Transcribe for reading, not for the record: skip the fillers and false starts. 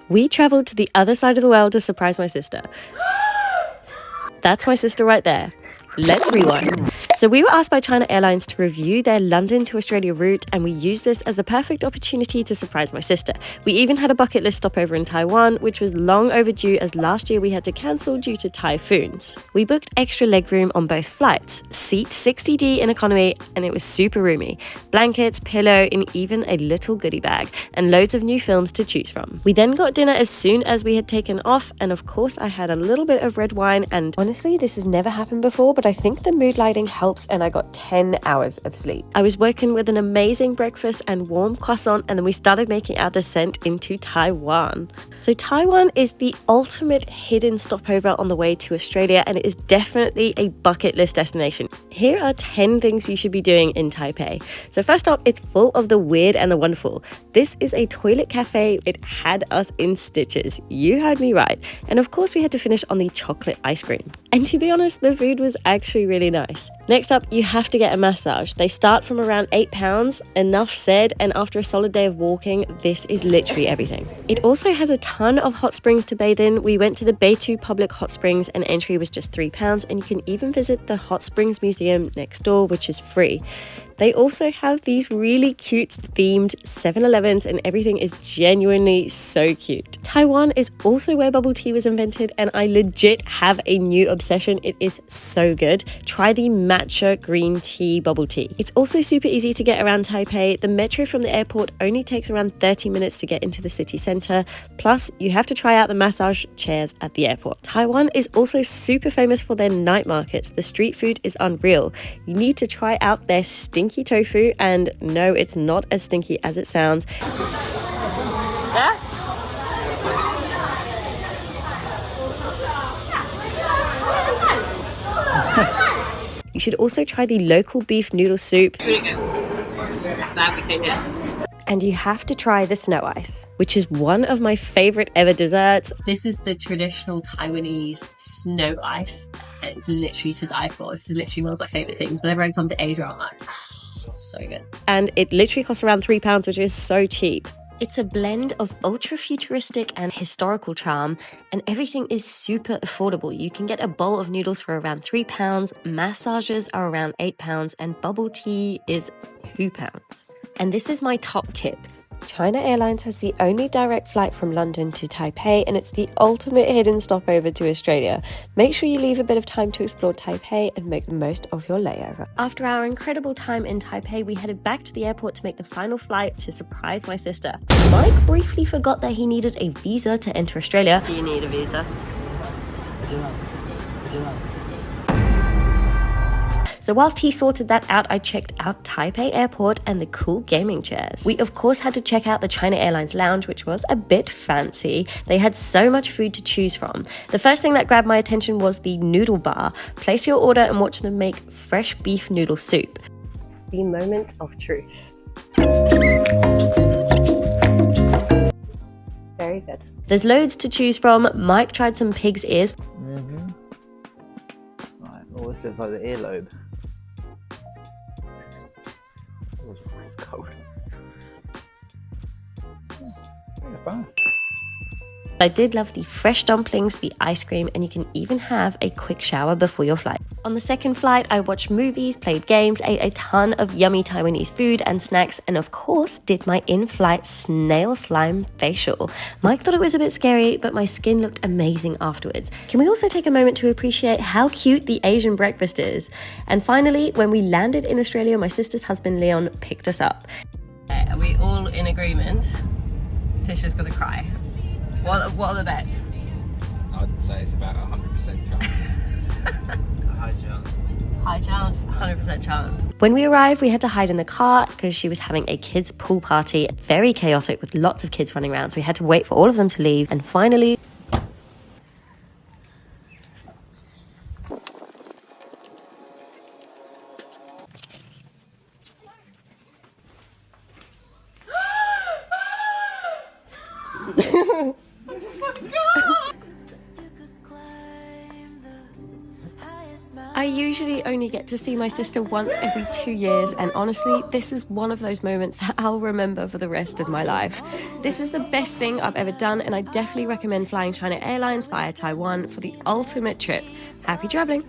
We travelled to the other side of the world to surprise my sister. That's my sister right there. Let's rewind. So we were asked by China Airlines to review their London to Australia route, and we used this as the perfect opportunity to surprise my sister. We even had a bucket list stopover in Taiwan, which was long overdue as last year we had to cancel due to typhoons. We booked extra legroom on both flights, seat 60D in economy, and it was super roomy. Blankets, pillow, and even a little goodie bag, and loads of new films to choose from. We then got dinner as soon as we had taken off, and of course I had a little bit of red wine, and honestly this has never happened before, but I think the mood lighting helps and I got 10 hours of sleep. I was woken with an amazing breakfast and warm croissant, and then we started making our descent into Taiwan. So Taiwan is the ultimate hidden stopover on the way to Australia, and it is definitely a bucket list destination. Here are 10 things you should be doing in Taipei. So first up, it's full of the weird and the wonderful. This is a toilet cafe. It had us in stitches. You heard me right. And of course we had to finish on the chocolate ice cream. And to be honest, the food was actually really nice. Next up, you have to get a massage. They start from around £8. Enough said, and after a solid day of walking, this is literally everything. It also has a ton of hot springs to bathe in. We went to the Beitu public hot springs and entry was just £3, and you can even visit the hot springs museum next door, which is free. They also have these really cute themed 7-Elevens, and everything is genuinely so cute. Taiwan is also where bubble tea was invented, and I legit have a new obsession. It is so good. Try the matcha green tea bubble tea. It's also super easy to get around Taipei. The metro from the airport only takes around 30 minutes to get into the city centre. Plus, you have to try out the massage chairs at the airport. Taiwan is also super famous for their night markets. The street food is unreal. You need to try out their stinky tofu, and no, it's not as stinky as it sounds. You should also try the local beef noodle soup. And you have to try the snow ice, which is one of my favorite ever desserts. This is the traditional Taiwanese snow ice, and it's literally to die for. This is literally one of my favorite things. Whenever I come to Asia, I'm like, it's so good. And it literally costs around £3, which is so cheap. It's a blend of ultra-futuristic and historical charm, and everything is super affordable. You can get a bowl of noodles for around £3, massages are around £8, and bubble tea is £2. And this is my top tip. China Airlines has the only direct flight from London to Taipei, and it's the ultimate hidden stopover to Australia. Make sure you leave a bit of time to explore Taipei and make the most of your layover. After our incredible time in Taipei, we headed back to the airport to make the final flight to surprise my sister. Mike briefly forgot that he needed a visa to enter Australia. Do you need a visa? So whilst he sorted that out, I checked out Taipei Airport and the cool gaming chairs. We of course had to check out the China Airlines lounge, which was a bit fancy. They had so much food to choose from. The first thing that grabbed my attention was the noodle bar. Place your order and watch them make fresh beef noodle soup. The moment of truth. Very good. There's loads to choose from. Mike tried some pig's ears. Right, oh, this looks like the earlobe. Oh, it's cold. Yeah, fine. I did love the fresh dumplings, the ice cream, and you can even have a quick shower before your flight. On the second flight, I watched movies, played games, ate a ton of yummy Taiwanese food and snacks, and of course did my in-flight snail slime facial. Mike thought it was a bit scary, but my skin looked amazing afterwards. Can we also take a moment to appreciate how cute the Asian breakfast is? And finally, when we landed in Australia, my sister's husband Leon picked us up. Are we all in agreement? Tisha's gonna cry. What are the bets? I'd say it's about 100% chance. High chance. High chance, 100% chance. When we arrived, we had to hide in the car because she was having a kids' pool party. Very chaotic with lots of kids running around, so we had to wait for all of them to leave. And finally, I usually only get to see my sister once every 2 years, and honestly, this is one of those moments that I'll remember for the rest of my life. This is the best thing I've ever done, and I definitely recommend flying China Airlines via Taiwan for the ultimate trip. Happy traveling!